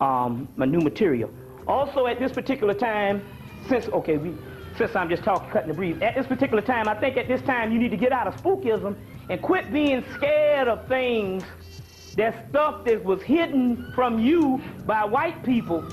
my new material. Also at this particular time, since I'm just cutting the brief, at this particular time, I think at this time you need to get out of spookism and quit being scared of things, that stuff that was hidden from you by white people.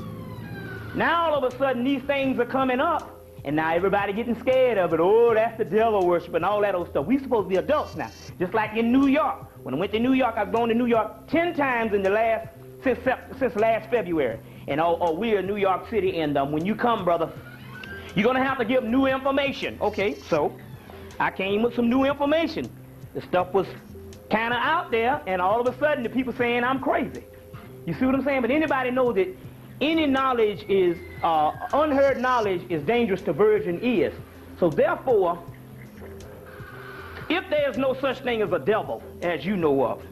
Now all of a sudden these things are coming up, and now everybody getting scared of it. Oh, that's the devil worship and all that old stuff. We supposed to be adults now. Just like in New York. When I went to New York, I've gone to New York 10 times in the since last February. And we're in New York City, and when you come, brother, you're going to have to give new information. Okay, so I came with some new information. The stuff was kind of out there, and all of a sudden the people saying I'm crazy. You see what I'm saying? But anybody knows that any knowledge is, unheard knowledge is dangerous to virgin ears. So therefore, if there's no such thing as a devil, as you know of,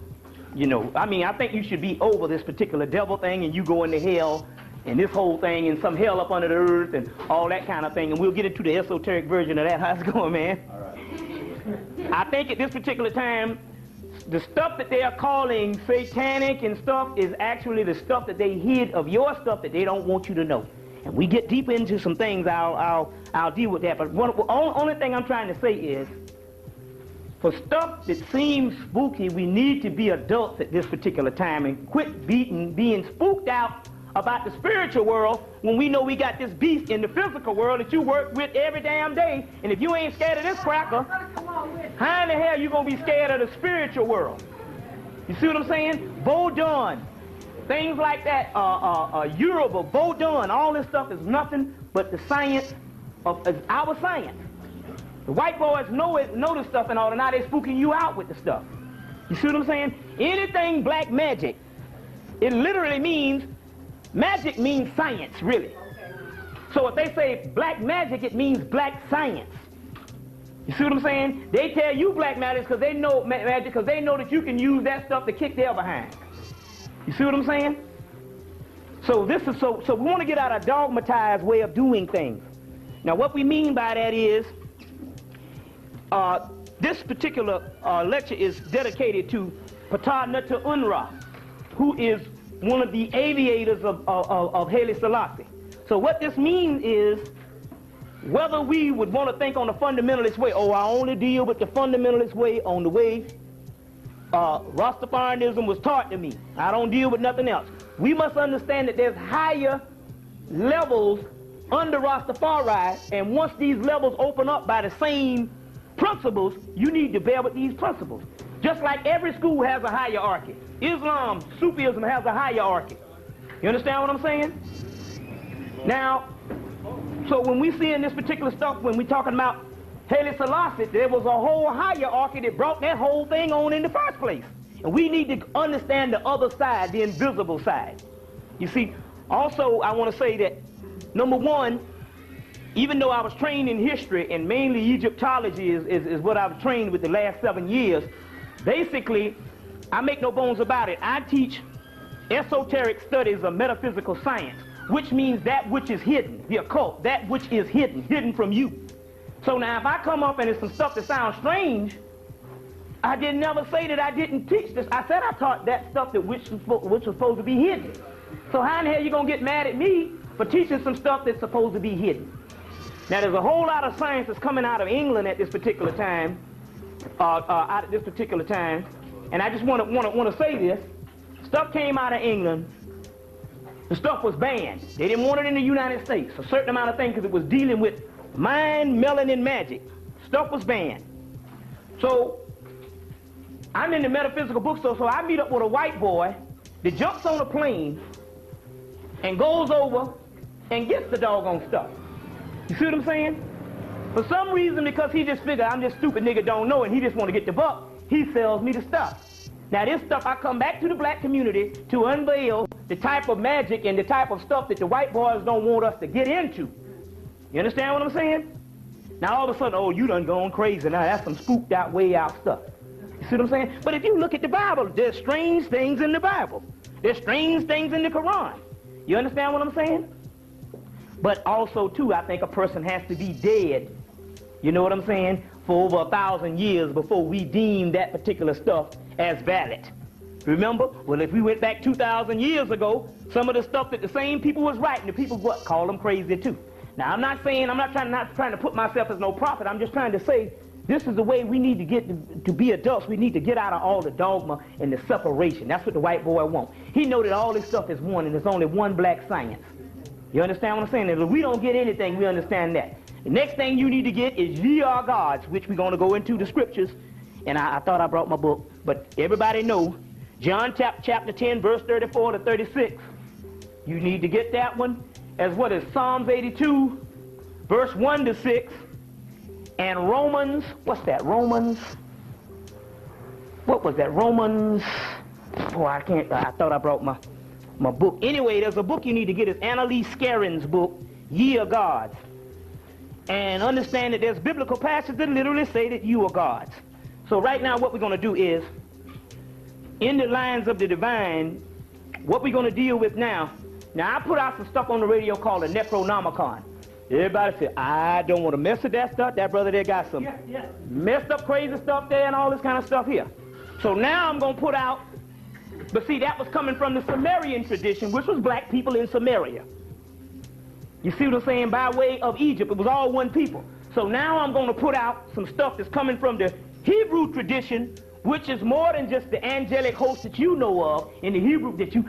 I think you should be over this particular devil thing, and you go into hell, and this whole thing, and some hell up under the earth, and all that kind of thing, and we'll get into the esoteric version of that. How's it going, man? All right. I think at this particular time, the stuff that they are calling satanic and stuff is actually the stuff that they hid of your stuff that they don't want you to know. And we get deep into some things, I'll deal with that. But only thing I'm trying to say is, for stuff that seems spooky, we need to be adults at this particular time and quit being spooked out about the spiritual world when we know we got this beast in the physical world that you work with every damn day. And if you ain't scared of this cracker, how in the hell you gonna be scared of the spiritual world? You see what I'm saying? Vodun, things like that, Yoruba, Vodun, all this stuff is nothing but the science of our science. The white boys know the stuff and all, and now they're spooking you out with the stuff. You see what I'm saying? Anything black magic, it literally means, magic means science, really. So if they say black magic, it means black science. You see what I'm saying? They tell you black magic because they know magic, because they know that you can use that stuff to kick their behind. You see what I'm saying? So this is so we want to get out of a dogmatized way of doing things. Now what we mean by that is, this particular lecture is dedicated to Patah Unra, who is one of the aviators of Haile Selassie. So what this means is, whether we would want to think on the fundamentalist way, I only deal with the fundamentalist way on the way Rastafarianism was taught to me. I don't deal with nothing else. We must understand that there's higher levels under Rastafari, and once these levels open up by the same principles, you need to bear with these principles. Just like every school has a hierarchy. Islam, Sufism has a hierarchy. You understand what I'm saying? Now, so when we see in this particular stuff, when we're talking about Haile Selassie, there was a whole hierarchy that brought that whole thing on in the first place. And we need to understand the other side, the invisible side. You see, also I want to say that, number one, even though I was trained in history, and mainly Egyptology is what I've trained with the last 7 years, basically, I make no bones about it. I teach esoteric studies of metaphysical science, which means that which is hidden, the occult, that which is hidden from you. So now if I come up and there's some stuff that sounds strange, I did never say that I didn't teach this. I said I taught that stuff that which was supposed to be hidden. So how in the hell you gonna get mad at me for teaching some stuff that's supposed to be hidden? Now there's a whole lot of science that's coming out of England at this particular time, and I just want to say this. Stuff came out of England. The stuff was banned. They didn't want it in the United States. A certain amount of things, because it was dealing with mind, melanin, magic. Stuff was banned. So I'm in the metaphysical bookstore, so I meet up with a white boy that jumps on a plane and goes over and gets the doggone stuff. You see what I'm saying? For some reason, because he just figured I'm just stupid nigga don't know, and he just want to get the buck, he sells me the stuff. Now this stuff, I come back to the black community to unveil the type of magic and the type of stuff that the white boys don't want us to get into. You understand what I'm saying? Now all of a sudden, oh, you done gone crazy. Now that's some spooked out, way out stuff. You see what I'm saying? But if you look at the Bible, there's strange things in the Bible. There's strange things in the Quran. You understand what I'm saying? But also, too, I think a person has to be dead, you know what I'm saying, for over 1,000 years before we deem that particular stuff as valid. Remember? Well, if we went back 2,000 years ago, some of the stuff that the same people was writing, the people what? Call them crazy too. Now, I'm not trying to put myself as no prophet. I'm just trying to say this is the way we need to get to be adults. We need to get out of all the dogma and the separation. That's what the white boy wants. He know that all this stuff is one, and there's only one black science. You understand what I'm saying? If we don't get anything, we understand that. The next thing you need to get is ye are gods, which we're going to go into the scriptures. And I thought I brought my book, but everybody know John chapter 10, verse 34 to 36. You need to get that one, as what is Psalms 82, verse 1 to 6, and Romans, what's that? Romans, what was that? Romans, oh, I thought I brought my book. Anyway, there's a book you need to get. It's Annalise Scarron's book, Ye Are Gods. And understand that there's biblical passages that literally say that you are gods. So right now what we're going to do is, in the lines of the divine, what we're going to deal with now I put out some stuff on the radio called the Necronomicon. Everybody said, I don't want to mess with that stuff. That brother there got some messed up crazy stuff there and all this kind of stuff here. So now I'm going to put out, but see, that was coming from the Sumerian tradition, which was black people in Samaria. You see what I'm saying? By way of Egypt, it was all one people. So now I'm going to put out some stuff that's coming from the Hebrew tradition, which is more than just the angelic host that you know of in the Hebrew that you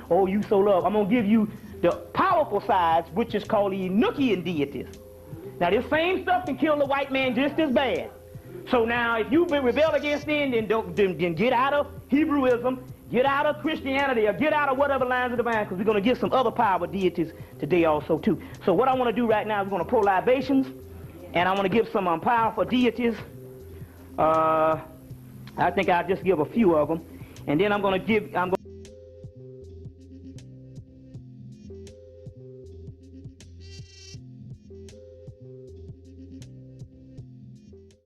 so love. I'm going to give you the powerful sides, which is called the Enochian deities. Now, this same stuff can kill the white man just as bad. So now, if you rebel against them, then get out of Hebrewism, get out of Christianity, or get out of whatever lines of the divine, because we're going to get some other power deities today also, too. So what I want to do right now is we're going to pour libations, and I want to give some powerful deities. I think I'll just give a few of them, and then I'm going to